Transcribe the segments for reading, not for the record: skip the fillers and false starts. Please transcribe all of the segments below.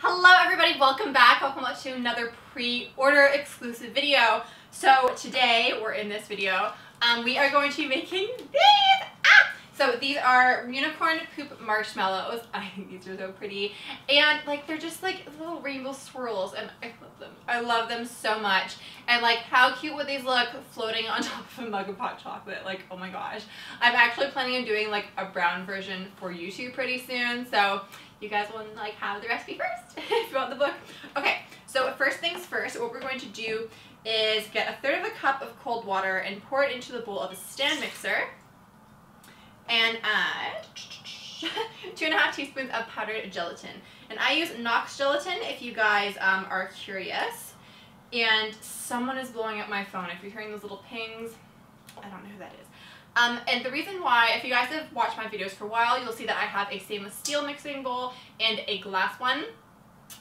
Hello everybody, welcome back. Welcome to another pre-order exclusive video. So today, we're in this video, we are going to be making these. So these are unicorn poop marshmallows. I think these are so pretty. And like they're just like little rainbow swirls and I love them. I love them so much. And like how cute would these look floating on top of a mug of hot chocolate? Like, oh my gosh. I'm actually planning on doing like a brown version for YouTube pretty soon. So you guys will like have the recipe first if you want the book. Okay, so first things first, what we're going to do is get a third of a cup of cold water and pour it into the bowl of a stand mixer. And add 2.5 teaspoons of powdered gelatin. And I use Knox gelatin if you guys are curious. And someone is blowing up my phone. If you're hearing those little pings, I don't know who that is. And the reason why, if you guys have watched my videos for a while, you'll see that I have a stainless steel mixing bowl and a glass one.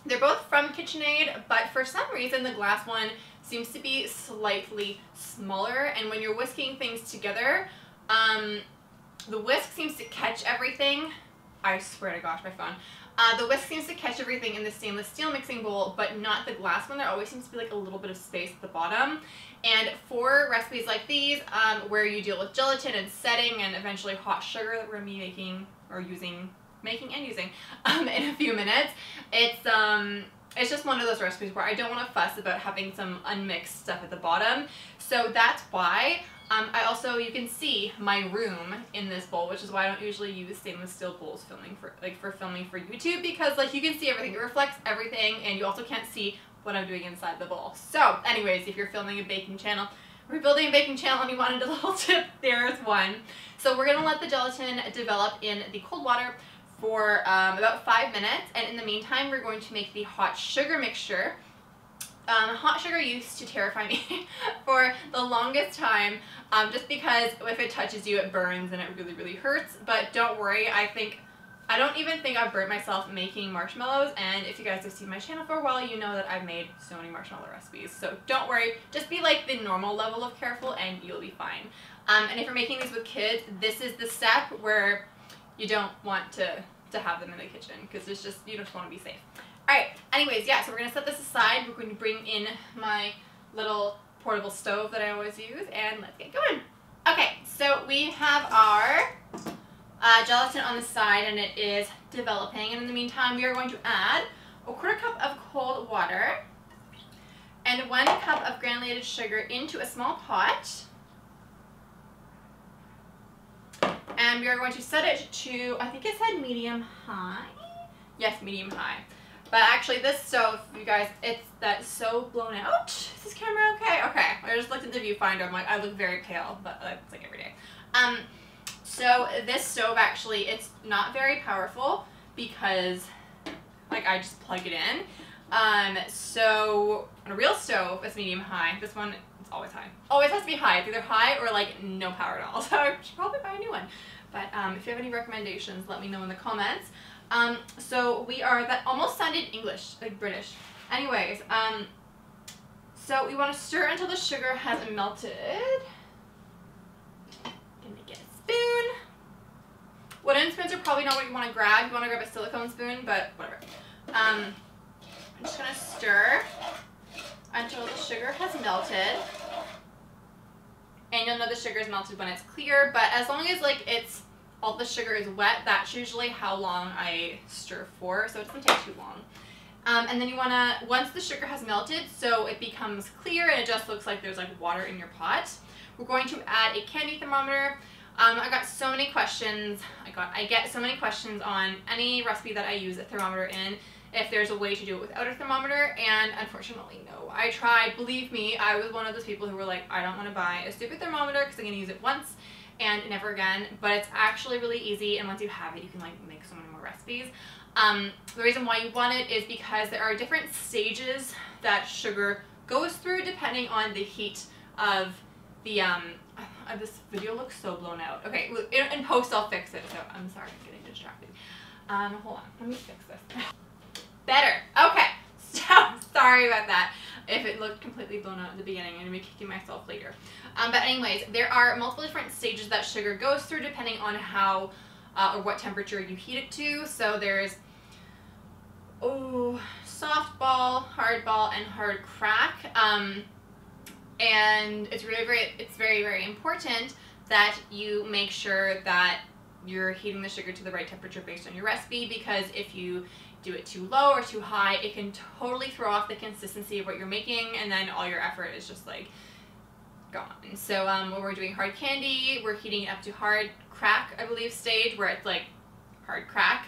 They're both from KitchenAid, but for some reason the glass one seems to be slightly smaller. And when you're whisking things together, the whisk seems to catch everything. I swear to gosh, my phone. The whisk seems to catch everything in the stainless steel mixing bowl, but not the glass one. There always seems to be like a little bit of space at the bottom. And for recipes like these, where you deal with gelatin and setting and eventually hot sugar that we're going to be making and using in a few minutes, it's just one of those recipes where I don't want to fuss about having some unmixed stuff at the bottom. So that's why I also, you can see my room in this bowl, which is why I don't usually use stainless steel bowls for filming for YouTube, because like you can see everything. It reflects everything and you also can't see what I'm doing inside the bowl. So anyways, if you're filming a baking channel, or you're building a baking channel and you wanted a little tip, there's one. So we're going to let the gelatin develop in the cold water for about 5 minutes, and in the meantime we're going to make the hot sugar mixture. Hot sugar used to terrify me for the longest time, just because if it touches you it burns and it really, really hurts. But don't worry, I don't even think I've burnt myself making marshmallows, and if you guys have seen my channel for a while, you know that I've made so many marshmallow recipes. So don't worry, just be like the normal level of careful and you'll be fine. And if you're making these with kids, this is the step where you don't want to have them in the kitchen, because it's just, you just want to be safe. Alright, anyways, yeah, so we're going to set this aside. We're going to bring in my little portable stove that I always use, and let's get going. Okay, so we have our gelatin on the side, and it is developing. And in the meantime, we are going to add a 1/4 cup of cold water and 1 cup of granulated sugar into a small pot. And we are going to set it to, I think it said medium-high. Yes, medium-high. But actually this stove, you guys, that's so blown out. Is this camera okay? Okay. I just looked at the viewfinder. I'm like, I look very pale, but it's like every day. So this stove actually, it's not very powerful because like I just plug it in. So on a real stove, it's medium-high. This one, it's always high. Always has to be high. It's either high or like no power at all. So I should probably buy a new one. But if you have any recommendations, let me know in the comments. So that almost sounded English, like British. Anyways, so we want to stir until the sugar has melted. Gonna get a spoon. Wooden spoons are probably not what you want to grab. You want to grab a silicone spoon, but whatever. I'm just gonna stir until the sugar has melted. And you'll know the sugar is melted when it's clear, but as long as like all the sugar is wet, that's usually how long I stir for, so it doesn't take too long. And then you want to, once the sugar has melted, so it becomes clear and it just looks like there's like water in your pot, we're going to add a candy thermometer. I got so many questions, I get so many questions on any recipe that I use a thermometer in, if there's a way to do it without a thermometer, and unfortunately no. I tried, believe me, I was one of those people who were like, I don't want to buy a stupid thermometer because I'm going to use it once and never again, but it's actually really easy, and once you have it, you can like make so many more recipes. The reason why you want it is because there are different stages that sugar goes through depending on the heat of the, this video looks so blown out. Okay, in post I'll fix it, so I'm sorry, I'm getting distracted. Hold on, let me fix this. Better, okay, so sorry about that. If it looked completely blown out at the beginning, I'm going to be kicking myself later. But anyways, there are multiple different stages that sugar goes through depending on how or what temperature you heat it to. So there's hard ball and hard crack. And it's very, very important that you make sure that you're heating the sugar to the right temperature based on your recipe, because if you do it too low or too high, it can totally throw off the consistency of what you're making, and then all your effort is just like gone. So when we're doing hard candy, we're heating it up to hard crack, I believe, stage, where it's like hard crack.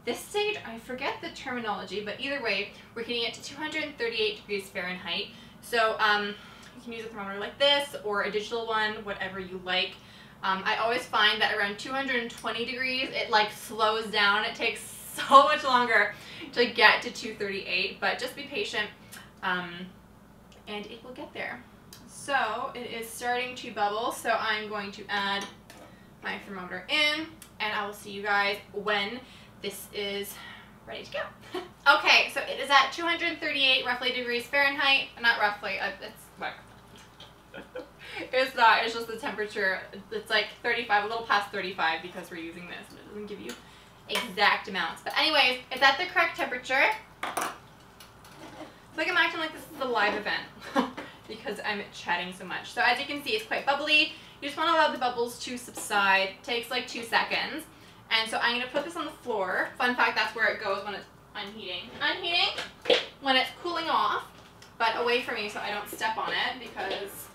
This stage, I forget the terminology, but either way, we're heating it to 238 degrees Fahrenheit. So you can use a thermometer like this or a digital one, whatever you like. I always find that around 220 degrees, it like slows down. It takes so much longer to get to 238, but just be patient and it will get there. So it is starting to bubble, so I'm going to add my thermometer in, and I will see you guys when this is ready to go. Okay, so it is at 238 roughly degrees Fahrenheit. Not roughly, it's what? It's not, it's just the temperature. It's like 35, a little past 35 because we're using this, and it doesn't give you exact amounts. But anyways, it's at the correct temperature. It's like I'm acting like this is a live event because I'm chatting so much. So as you can see, it's quite bubbly. You just want to allow the bubbles to subside. It takes like 2 seconds. And so I'm going to put this on the floor. Fun fact, that's where it goes when it's unheating. Unheating when it's cooling off, but away from me so I don't step on it, because,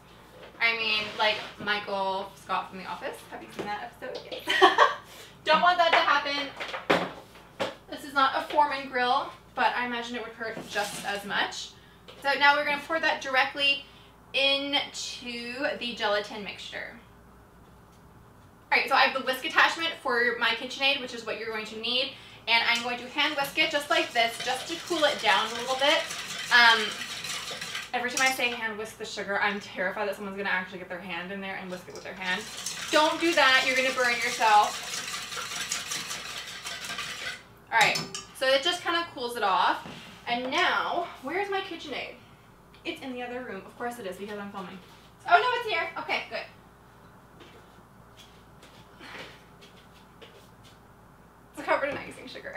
I mean, like Michael Scott from The Office. Have you seen that episode? Yes. Don't want that to happen. This is not a Foreman grill, but I imagine it would hurt just as much. So now we're going to pour that directly into the gelatin mixture. Alright, so I have the whisk attachment for my KitchenAid, which is what you're going to need, and I'm going to hand whisk it just like this, just to cool it down a little bit. Every time I say hand whisk the sugar, I'm terrified that someone's going to actually get their hand in there and whisk it with their hand. Don't do that, you're going to burn yourself. Alright, so it just kind of cools it off. And now, where's my KitchenAid? It's in the other room. Of course it is, because I'm filming. Oh no, it's here. Okay, good. It's covered in icing sugar.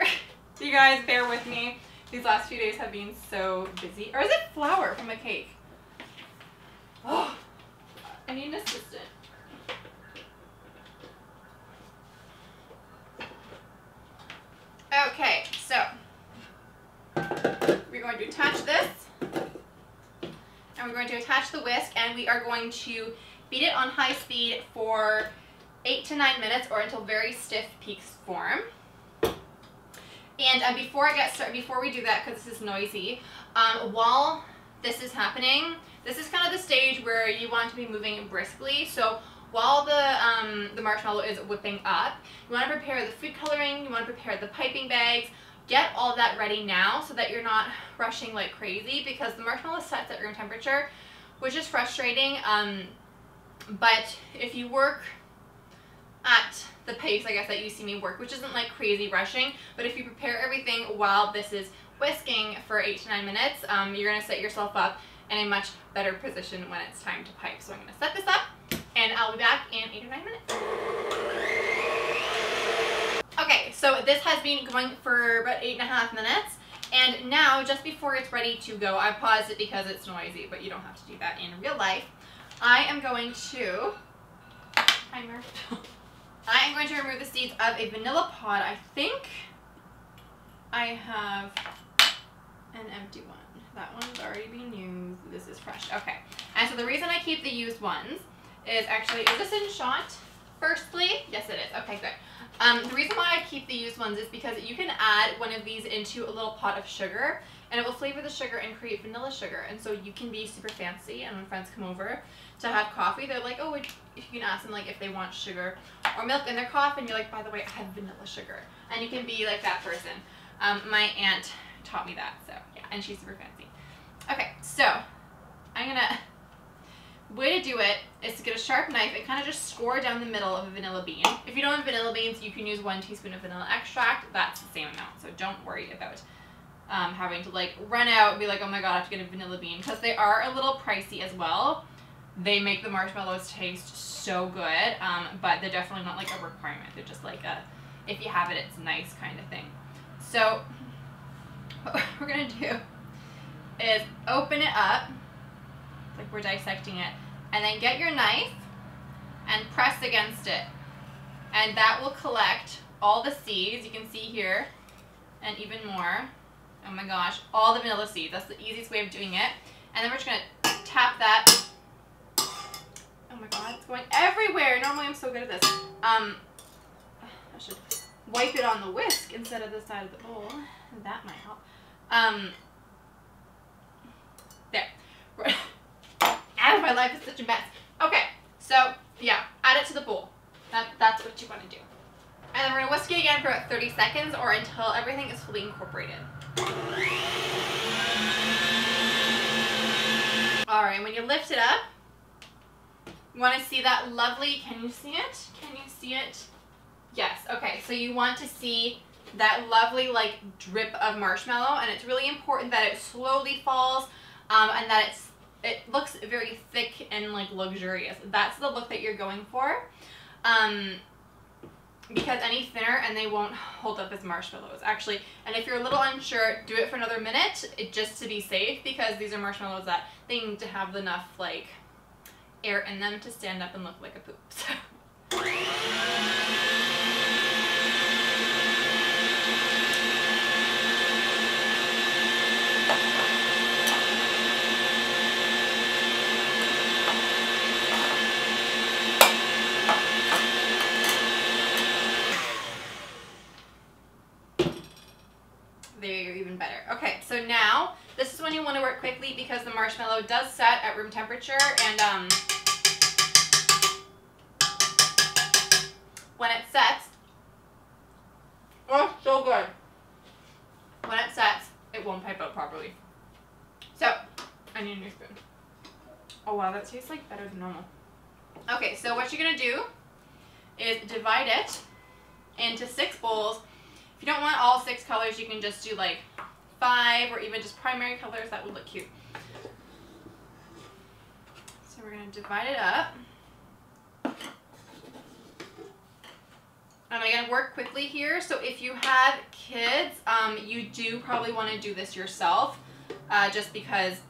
You guys, bear with me. These last few days have been so busy. Or is it flour from a cake? Oh, I need an assistant. Okay, so we're going to attach this, and we're going to attach the whisk, and we are going to beat it on high speed for 8 to 9 minutes, or until very stiff peaks form. And before we do that, because this is noisy, while this is happening, this is kind of the stage where you want to be moving briskly. So while the marshmallow is whipping up, you want to prepare the food coloring, you want to prepare the piping bags. Get all that ready now so that you're not rushing like crazy, because the marshmallow sets at room temperature, which is frustrating. But if you work at the pace, I guess, that you see me work, which isn't like crazy rushing, but if you prepare everything while this is whisking for 8 to 9 minutes, you're going to set yourself up in a much better position when it's time to pipe. So I'm going to set this up, and I'll be back in 8 or 9 minutes. Okay, so this has been going for about 8.5 minutes, and now just before it's ready to go, I paused it because it's noisy, but you don't have to do that in real life. I am going to remove the seeds of a vanilla pod. I think I have an empty one. That one's already been used. This is fresh. Okay, and so the reason I keep the used ones is actually, is this in shot? Firstly, yes it is. Okay, good. The reason why I keep the used ones is because you can add one of these into a little pot of sugar, and it will flavor the sugar and create vanilla sugar. And so you can be super fancy, and when friends come over to have coffee, they're like, oh, if you can ask them like if they want sugar or milk in their coffee, and you're like, by the way, I have vanilla sugar. And you can be like that person. My aunt taught me that, so yeah, and she's super fancy. Okay, so way to do it is to get a sharp knife and kind of just score down the middle of a vanilla bean. If you don't have vanilla beans, you can use 1 teaspoon of vanilla extract. That's the same amount, so don't worry about having to like run out and be like, oh my god, I have to get a vanilla bean, because they are a little pricey as well. They make the marshmallows taste so good, but they're definitely not like a requirement. They're just like a, if you have it, it's nice kind of thing. So what we're gonna do is open it up, like we're dissecting it, and then get your knife and press against it. And that will collect all the seeds, you can see here, and even more. Oh my gosh, all the vanilla seeds. That's the easiest way of doing it. And then we're just gonna tap that. Oh my god, it's going everywhere. Normally I'm so good at this. I should wipe it on the whisk instead of the side of the bowl. That might help. There. Ow, my life is such a mess. Okay, so yeah, add it to the bowl. That's what you want to do. And then we're gonna whisk it again for about 30 seconds or until everything is fully incorporated. Alright, when you lift it up, you want to see that lovely, can you see it? Can you see it? Yes, okay, so you want to see that lovely like drip of marshmallow, and it's really important that it slowly falls and that it looks very thick and like luxurious. That's the look that you're going for. Because any thinner and they won't hold up as marshmallows actually. And if you're a little unsure, do it for another minute just to be safe, because these are marshmallows that they need to have enough like air in them to stand up and look like a poop. So. There, you're even better. Okay, so now this is when you want to work quickly because the marshmallow does set at room temperature, and when it sets, oh, so good. When it sets, it won't pipe out properly. So, I need a new spoon. Oh wow, that tastes like better than normal. Okay, so what you're gonna do is divide it into 6 bowls. If you don't want all 6 colors, you can just do like 5 or even just primary colors. That would look cute. So we're going to divide it up. And I'm going to work quickly here. So if you have kids, you do probably want to do this yourself just because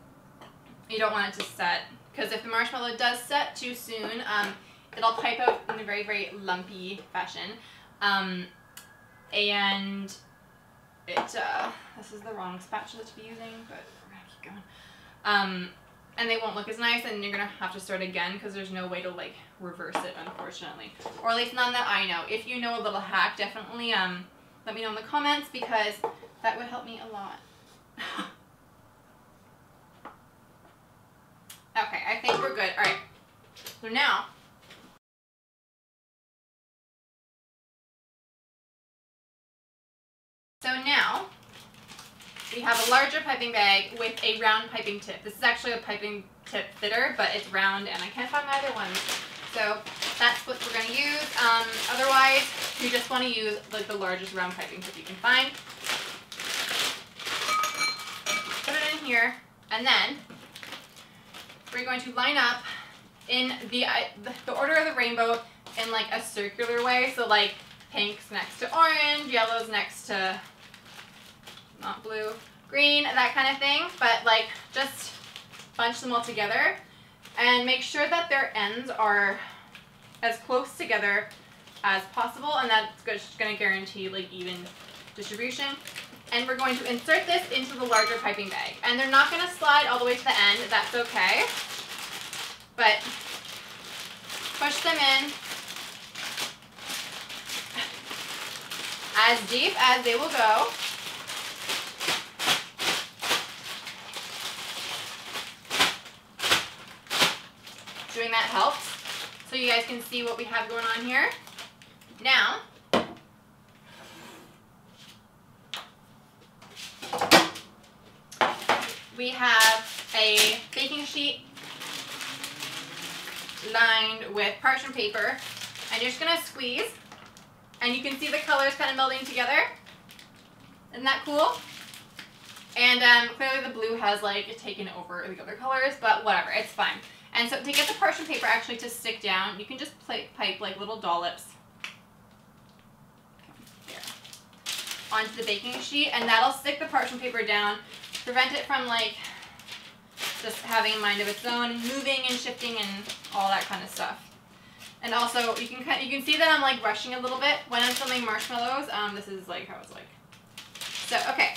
you don't want it to set. Because if the marshmallow does set too soon, it'll pipe out in a very, very lumpy fashion. And it, this is the wrong spatula to be using, but we're gonna keep going. And they won't look as nice, and you're gonna have to start again because there's no way to like reverse it, unfortunately. Or at least none that I know. If you know a little hack, definitely let me know in the comments because that would help me a lot. Okay, I think we're good. Alright, so now, we have a larger piping bag with a round piping tip. This is actually a piping tip fitter, but it's round and I can't find my other ones. So that's what we're going to use. Otherwise, you just want to use like the largest round piping tip you can find. Put it in here, and then we're going to line up in the order of the rainbow in like a circular way. So like pink's next to orange, yellow's next to not blue, green, that kind of thing. But like just bunch them all together and make sure that their ends are as close together as possible, and that's just going to guarantee like even distribution. And we're going to insert this into the larger piping bag. And they're not going to slide all the way to the end, that's okay. But push them in as deep as they will go. Doing that helps, so you guys can see what we have going on here. Now, we have a baking sheet lined with parchment paper, and you're just going to squeeze, and you can see the colors kind of melding together. Isn't that cool? And clearly the blue has like taken over the other colors, but whatever, it's fine. And so to get the parchment paper actually to stick down, you can just pipe like little dollops there onto the baking sheet, and that'll stick the parchment paper down, prevent it from like just having a mind of its own, moving and shifting and all that kind of stuff. And also, you can see that I'm like rushing a little bit when I'm filming Marshmallows. This is like how it's like. So, okay.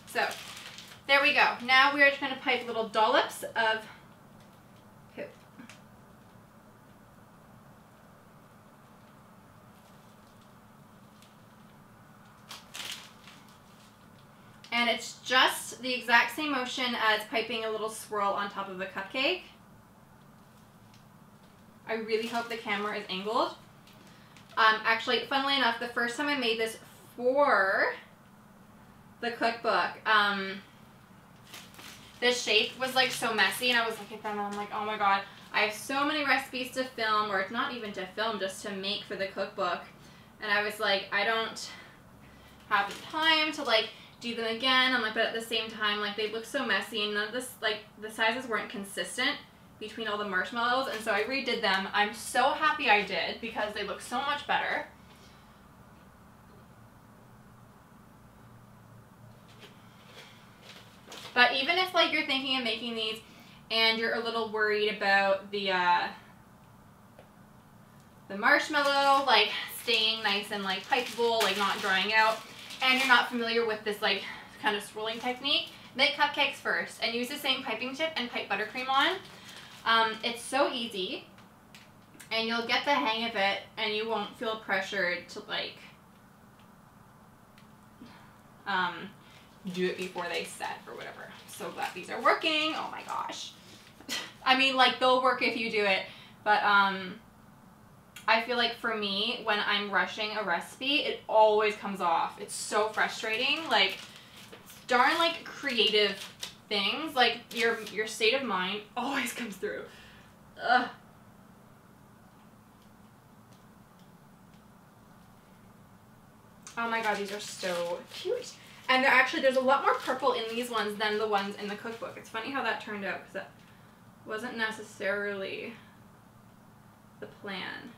So, there we go. Now we are just going to pipe little dollops of poop. And it's just the exact same motion as piping a little swirl on top of a cupcake. I really hope the camera is angled. Actually, funnily enough, the first time I made this for the cookbook, the shape was like so messy, and I was looking at them and I'm like, oh my god, I have so many recipes to film, or not even to film, just to make for the cookbook. And I was like, I don't have the time to like do them again. I'm like, but at the same time, like they look so messy, and none of this, like the sizes weren't consistent between all the marshmallows, and so I redid them. I'm so happy I did because they look so much better. But even if like you're thinking of making these and you're a little worried about the marshmallow like staying nice and like pipeable, like not drying out, and you're not familiar with this like kind of swirling technique, make cupcakes first and use the same piping tip and pipe buttercream on. It's so easy, and you'll get the hang of it, and you won't feel pressured to like do it before they set or whatever. So glad these are working. Oh my gosh. I mean, like they'll work if you do it, but I feel like for me, when I'm rushing a recipe, it always comes off. It's so frustrating. Like darn like creative things, like your state of mind always comes through. Ugh. Oh my god, these are so cute. And there's a lot more purple in these ones than the ones in the cookbook. It's funny how that turned out, because that wasn't necessarily the plan.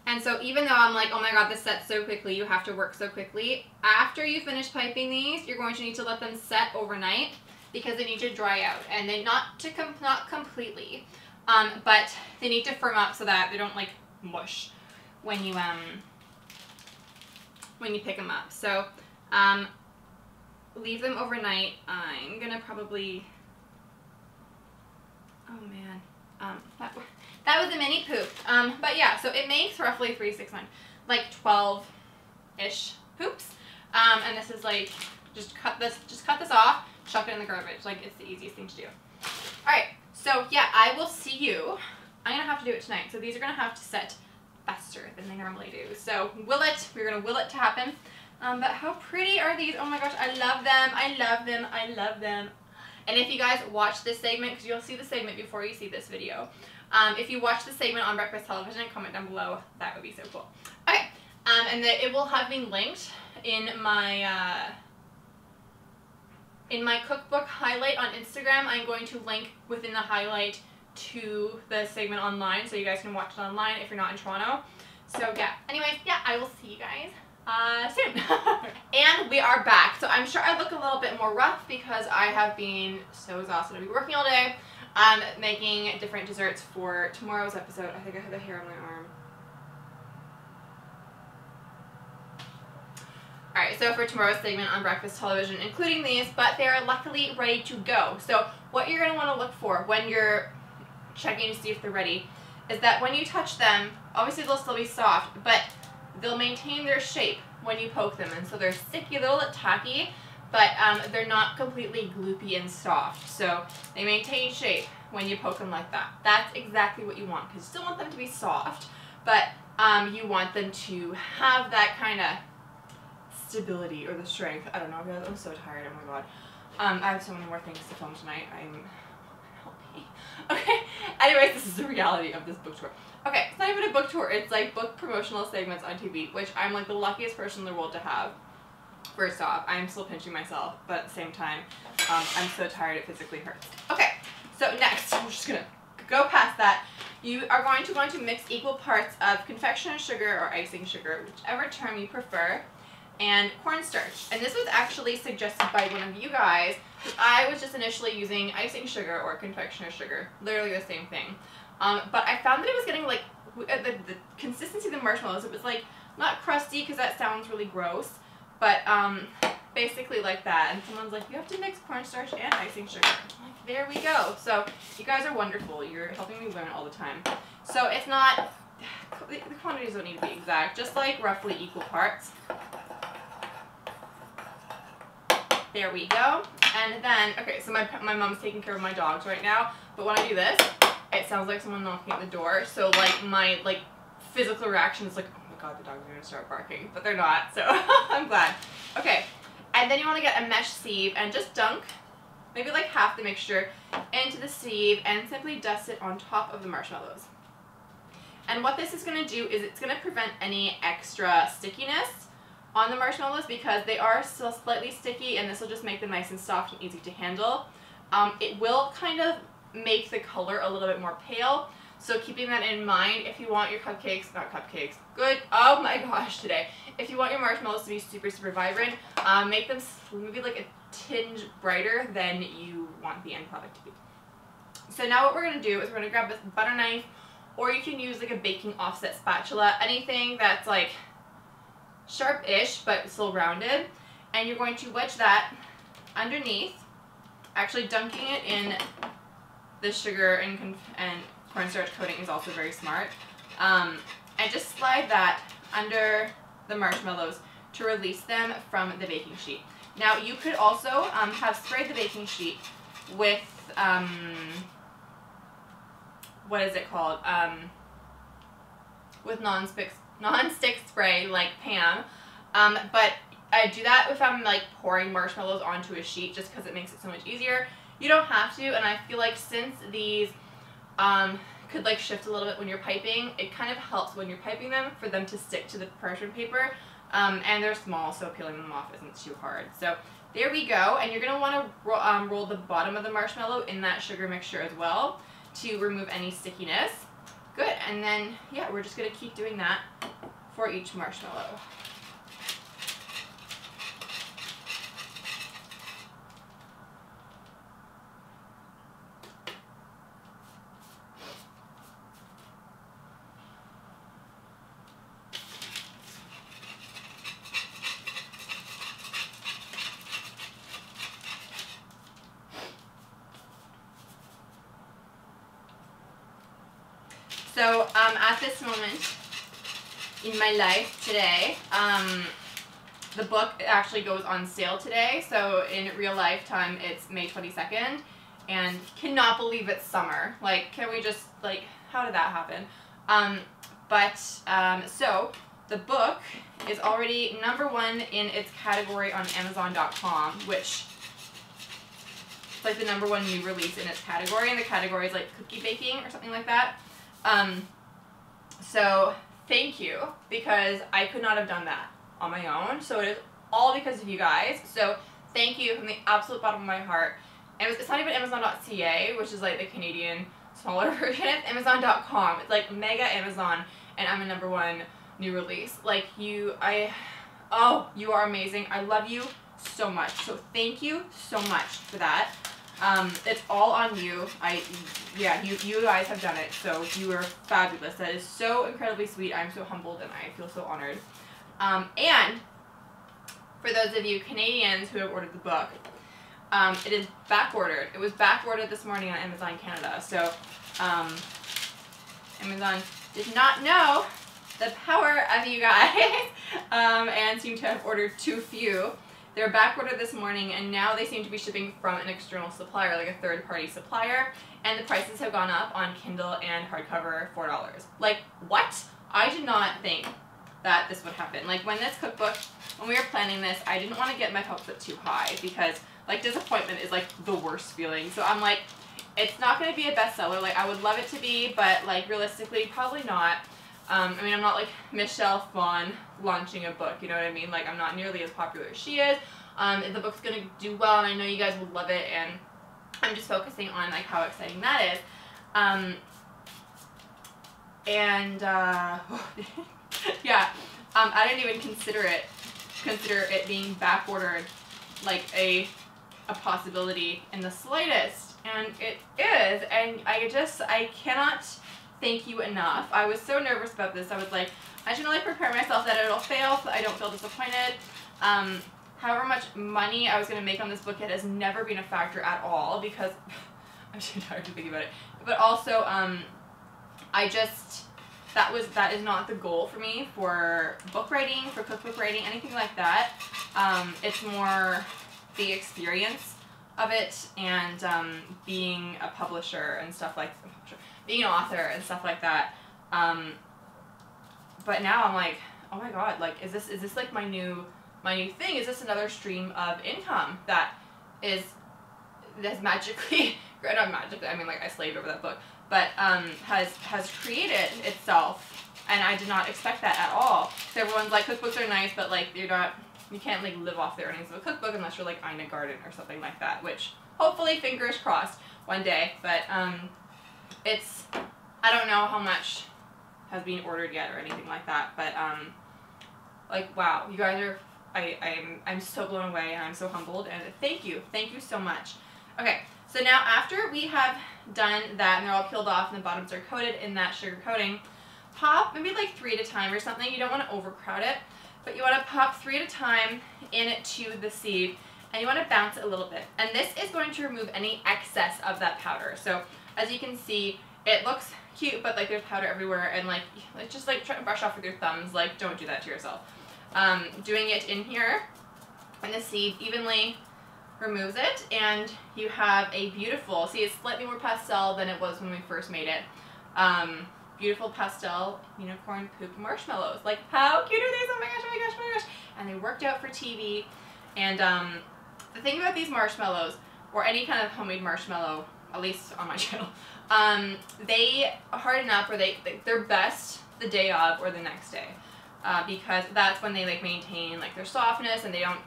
And so even though I'm like, oh my god, this sets so quickly, you have to work so quickly, after you finish piping these, you're going to need to let them set overnight because they need to dry out. And they not completely, but they need to firm up so that they don't like mush when you pick them up. So leave them overnight. I'm gonna probably, oh man, that was a mini poop. But yeah, so it makes roughly 3, 6, 9, like 12-ish poops. And this is like, just cut this off, chuck it in the garbage. Like it's the easiest thing to do. All right, so yeah, I will see you. I'm gonna have to do it tonight. So these are gonna have to set faster than they normally do. So we're gonna will it to happen. But how pretty are these? Oh my gosh, I love them. I love them. I love them. And if you guys watch this segment, because you'll see the segment before you see this video. If you watch the segment on Breakfast Television, comment down below. That would be so cool. Okay, and it will have been linked in my cookbook highlight on Instagram. I'm going to link within the highlight to the segment online, so you guys can watch it online if you're not in Toronto. So yeah, anyways, yeah, I will see you guys soon. And we are back. So I'm sure I look a little bit more rough because I have been so exhausted. I've been working all day. Making different desserts for tomorrow's episode. I think I have a hair on my arm. Alright, so for tomorrow's segment on Breakfast Television, including these, but they are luckily ready to go. So what you're going to want to look for when you're checking to see if they're ready is that when you touch them, obviously they'll still be soft, but they'll maintain their shape when you poke them. And so they're sticky, they're a little tacky, but they're not completely gloopy and soft. So they maintain shape when you poke them like that. That's exactly what you want, because you still want them to be soft, but you want them to have that kind of stability or the strength. I don't know, I'm so tired, oh my god. I have so many more things to film tonight. Help me. Okay, anyways, this is the reality of this book tour. Okay, it's not even a book tour, it's like book promotional segments on TV, which I'm like the luckiest person in the world to have. First off, I'm still pinching myself, but at the same time, I'm so tired it physically hurts. Okay, so next, I'm just gonna go past that. You are going to mix equal parts of confectioner sugar or icing sugar, whichever term you prefer, and cornstarch. And this was actually suggested by one of you guys. I was just initially using icing sugar or confectioner sugar, literally the same thing. But I found that it was getting like the consistency of the marshmallows. It was like not crusty because that sounds really gross, but basically like that. And someone's like, you have to mix cornstarch and icing sugar. I'm like, there we go. So you guys are wonderful. You're helping me learn all the time. So it's not, the quantities don't need to be exact, just like roughly equal parts. There we go. And then, okay, so my mom's taking care of my dogs right now, but when I do this, it sounds like someone knocking at the door. So like my physical reaction is like, oh my god, the dogs are gonna start barking, but they're not, so I'm glad. Okay, and then you want to get a mesh sieve and just dunk maybe like half the mixture into the sieve and simply dust it on top of the marshmallows. And what this is going to do is it's going to prevent any extra stickiness on the marshmallows because they are still slightly sticky, and this will just make them nice and soft and easy to handle. It will kind of make the color a little bit more pale, so keeping that in mind, if you want your oh my gosh today, if you want your marshmallows to be super, super vibrant, make them maybe like a tinge brighter than you want the end product to be. So now what we're going to do is we're going to grab this butter knife, or you can use like a baking offset spatula, anything that's like sharp-ish but still rounded, and you're going to wedge that underneath, actually dunking it in the sugar and cornstarch coating is also very smart, and just slide that under the marshmallows to release them from the baking sheet. Now you could also have sprayed the baking sheet with what is it called? With non-stick spray like Pam, but I do that if I'm like pouring marshmallows onto a sheet just because it makes it so much easier. You don't have to, and I feel like since these could like shift a little bit when you're piping, it kind of helps when you're piping them for them to stick to the parchment paper, and they're small, so peeling them off isn't too hard. So there we go, and you're going to want to roll the bottom of the marshmallow in that sugar mixture as well to remove any stickiness. Good, and then yeah, we're just going to keep doing that for each marshmallow. So at this moment in my life today, the book actually goes on sale today. So in real life time, it's May 22nd, and cannot believe it's summer. Like, can we just, like, how did that happen? So the book is already #1 in its category on Amazon.com, which is like the #1 new release in its category, and the category is like cookie baking or something like that. So thank you, because I could not have done that on my own. So it is all because of you guys. So thank you from the absolute bottom of my heart. And it's not even Amazon.ca, which is like the Canadian smaller version. It's Amazon.com. It's like mega Amazon, and I'm a #1 new release. Like you are amazing. I love you so much. So thank you so much for that. It's all on you. You guys have done it, so you are fabulous. That is so incredibly sweet. I'm so humbled and I feel so honored. And for those of you Canadians who have ordered the book, it is back ordered. It was back ordered this morning on Amazon Canada. So Amazon did not know the power of you guys and seemed to have ordered too few. They're back ordered this morning, and now they seem to be shipping from an external supplier, like a third-party supplier, and the prices have gone up on Kindle and hardcover $4. Like, what? I did not think that this would happen. Like, when we were planning this, I didn't want to get my hopes up too high, because, like, disappointment is, like, the worst feeling. So I'm like, it's not going to be a bestseller. Like, I would love it to be, but, like, realistically, probably not. I mean, I'm not like Michelle Phan launching a book, you know what I mean? Like, I'm not nearly as popular as she is. The book's gonna do well, and I know you guys will love it, and I'm just focusing on, like, how exciting that is. Yeah, I didn't even consider it consider it being back ordered like a possibility in the slightest, and it is, and I cannot thank you enough. I was so nervous about this. I was like, I should really prepare myself that it'll fail so I don't feel disappointed. However much money I was going to make on this book, it has never been a factor at all because I'm too tired to think about it. But also, that is not the goal for me for book writing, for cookbook writing, anything like that. It's more the experience of it and being a publisher and stuff like being an author and stuff like that. But now I'm like, oh my god, like is this like my new thing? Is this another stream of income that's magically, not magically, I mean like I slaved over that book, but has created itself, and I did not expect that at all. So everyone's like, cookbooks are nice, but like you can't like live off the earnings of a cookbook unless you're like Ina Garden or something like that, which hopefully, fingers crossed, one day. But it's, I don't know how much has been ordered yet or anything like that, but like wow, you guys are, I'm so blown away and I'm so humbled, and thank you so much. Okay, so now after we have done that and they're all peeled off and the bottoms are coated in that sugar coating, pop maybe like 3 at a time or something. You don't want to overcrowd it, but you want to pop 3 at a time into the seed, and you want to bounce it a little bit. And this is going to remove any excess of that powder. So as you can see, it looks cute, but like there's powder everywhere, and like just like try to brush off with your thumbs. Like don't do that to yourself. Doing it in here, and the seed evenly removes it, and you have a beautiful, see it's slightly more pastel than it was when we first made it. Beautiful pastel unicorn poop marshmallows. Like how cute are these? Oh my gosh, oh my gosh, oh my gosh. And they worked out for TV. And the thing about these marshmallows, or any kind of homemade marshmallow, at least on my channel, they harden up, or they're best the day of or the next day. Because that's when they like maintain like their softness, and they don't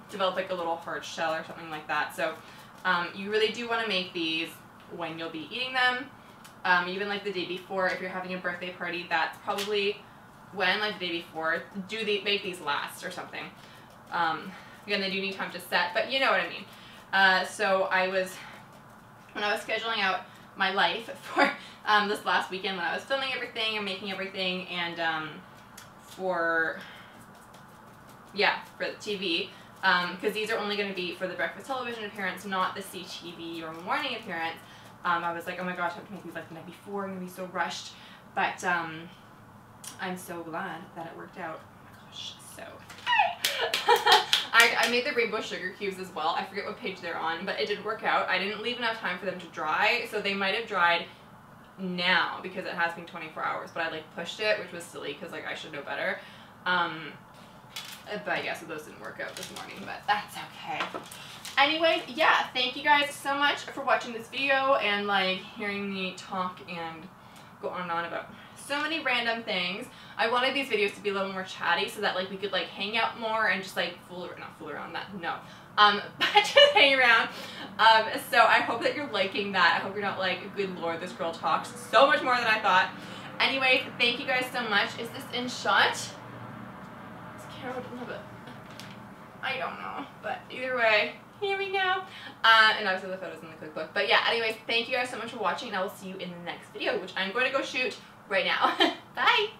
develop like a little hard shell or something like that. So you really do want to make these when you'll be eating them. Even like the day before, if you're having a birthday party, that's probably when, like the day before, make these last or something. Again, they do need time to set, but you know what I mean. So when I was scheduling out my life for this last weekend, when I was filming everything and making everything, and for the TV, because these are only going to be for the breakfast television appearance, not the CTV or morning appearance. I was like, oh my gosh, I have to make these like the night before, I'm going to be so rushed. But I'm so glad that it worked out. Oh my gosh, so. I made the rainbow sugar cubes as well. I forget what page they're on, but it did work out. I didn't leave enough time for them to dry, so they might have dried now because it has been 24 hours, but I like pushed it, which was silly because like I should know better. But yeah, so those didn't work out this morning, but that's okay. Anyway, yeah, thank you guys so much for watching this video and like hearing me talk and go on and on about so many random things. I wanted these videos to be a little more chatty so that like we could like hang out more and just like not fool around, but just hang around. So I hope that you're liking that. I hope you're not like, good lord, this girl talks so much more than I thought. Anyway, thank you guys so much. Is this in shot? This camera doesn't have it. I don't know, but either way, here we go. And obviously the photos in the cookbook. But yeah, anyways, thank you guys so much for watching, and I will see you in the next video, which I'm going to go shoot right now. Bye!